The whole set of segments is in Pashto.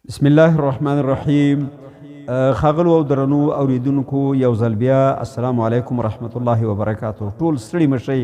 بسم الله الرحمن الرحیم. ښاغلو او درنو اوریدونکو یو ځل بیا السلام علیکم ورحمت الله وبرکاتو. ټول ستړي مشئ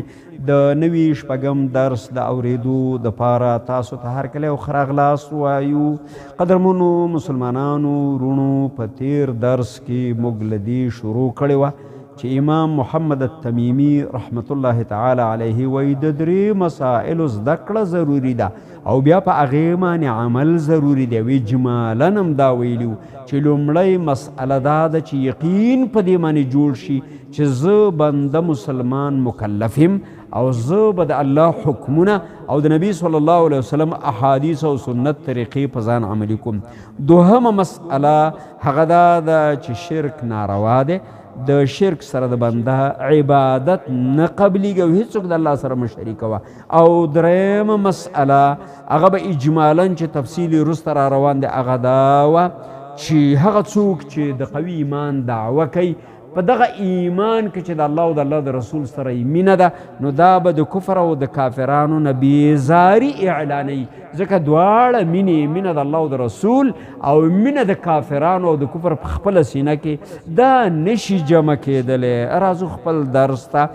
د نوي شپږم درس د اوریدو دپاره تاسو ته هرکلی او ښه راغلاست وایو. قدرمنو مسلمانانو وروڼو، په تیر درس کې موږ له دې شروع کړې وه چې امام محمد التمیمي رحمت الله تعالی علیه وایي د درې مسائلو زده کړه ضروري ده او بیا په هغې باندې عمل ضروري دی. وی جمالاً هم دا ویلي وو چې لومړی مسئله دا ده چې یقین په دې باندې جوړ شي چې زه بنده مسلمان مکلف یم او زه به د الله حکمونه او د نبی صلی الله علیه وسلم احادیث او سنت طریقې په ځان عملي کوم. دوهمه مسئله هغه دا ده چې شرک ناروا دی. د شرک سره د بنده عبادت نه قبلیږي او هیڅوک د الله سره مه شریکوه. او درېیمه مسئله هغه به اجمالاً چې تفصیلي وروسته را روان دی هغه دا وه چې هغه څوک چې د قوي ایمان دعوه کوي په دغه ایمان کې چې د الله او د الله د رسول سره یې مینه ده نو دا به د کفر او د کافرانو نه بیزاري اعلانوي. ځکه دواړه مینه د الله او د رسول او مینه د کافرانو او د کفر په خپله سینه کې دا نشي جمع کېدلی. راځو خپل درس ته.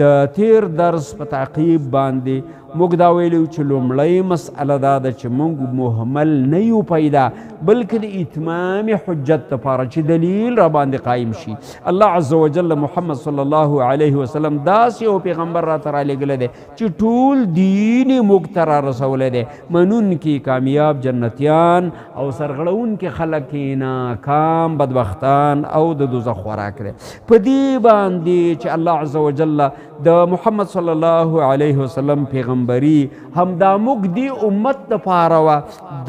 د تیر درس په تعقیب باندې موږ دا ویلو چې لومړی مسئله دا ده چې موږ مهمل نه یو پیدا بلکې د اتمام حجت دپاره چې دلیل را باندې قایم شي. الله عز وجل محمد صلی الله علیه وسلم داسې یو پیغمبر راته رالیږلی دی چې ټول دین یې موږ ته را رسولی دی. منونکي کامیاب جنتیان او سرغړونکي خلک یې ناکام بدبختان او د دوزخ خوراک دی. په دې باندې چې الله عز وجل د محمد صلی الله علیه وسلم پیغمبري همدا موږ دې امت دپاره وه.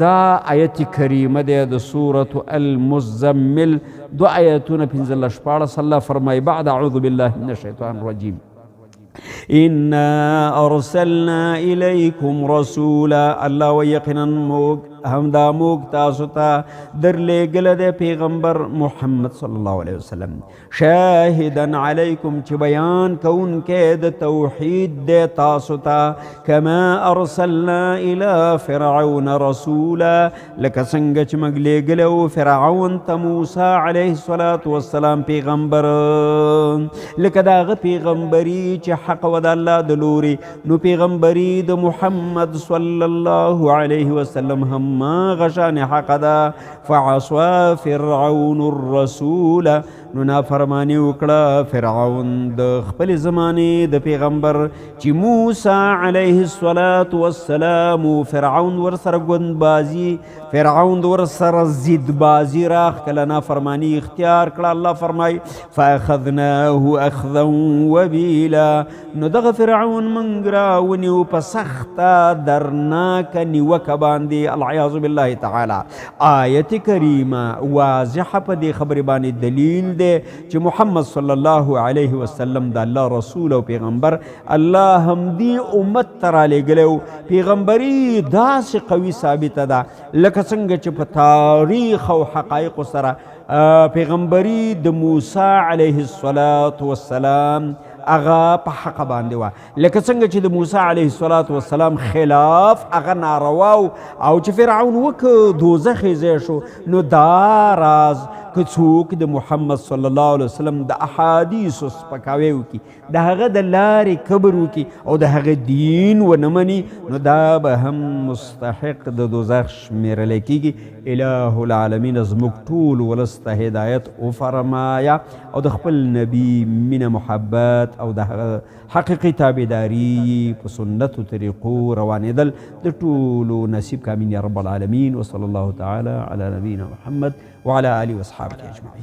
دا آیت کریمه دی د سورة المزمل 2 آیتونه 15 14. الله فرمایي بعد اعوذ بالله من الشیطان الرجیم انا ارسلنا الیکم رسولا. الله و یقینا موږ همدا موږ تاسو ته درلیږلی دی پیغمبر محمد صلی الله علیه وسلم شاهدا علیکم چې بیان کوونکی د توحید دی تاسو ته. کما ارسلنا الی فرعون رسولا لکه څنګه چې موږ لیږلی و فرعون ته موسی علیه الصلاة والسلام پیغمبر لکه د هغه پیغمبري چې حق و د الله د لورې نو پیغمبري د محمد صلی الله علیه وسلم هم ما غشان حق ده. فعصوا فرعون الرسول نو نافرمانی وکړه فرعون د خپل زمانې د پیغمبر چې موسی علیه الصلاة والسلام فرعون ورسره ګوندبازي فرعون ورسره ضدبازي راښکله نافرمانی اختیار کړه. الله فرمایي فاخذناه اخذا وبیلا نو دغه فرعون موږ راونیو په سخته درناکه نیوکه باندې العیاذ بالله تعالی. آیت کریمه واضحه په دې خبرې باندې دلیل دی چې محمد صلی الله علیه وسلم د الله رسول او پیغمبر الله همدې امت ته رالیږلی و. پیغمبري داسې قوي ثابته ده لکه څنګه چې په تاریخ او حقایقو سره پیغمبري د موسی علیه الصلاة والسلام هغه په حق باندې وه. لکه څنګه چې د موسی علیه الصلاة والسلام خلاف هغه ناروا او چې فرعون وکړ دوزخ یې ځای شو. نو دا راز که څوک د محمد صلی الله علیه وسلم د احادیثو سپکاوی وکړي د هغه د لارې کبر وکړي او د هغه دین ونه مني نو دا به هم مستحق د دوزخ شمیرلی کیږي. اله العالمین زموږ ټول ولس ته هدایت وفرمایه او د خپل نبی مینه محبت او د هغه حقیقي تابعداري په سنتو طریقو روانېدل د ټولو نصیب کامین یا رب العالمین. وصلی الله تعالی علی نبینا محمد وعلى آله وأصحابه أجمعين.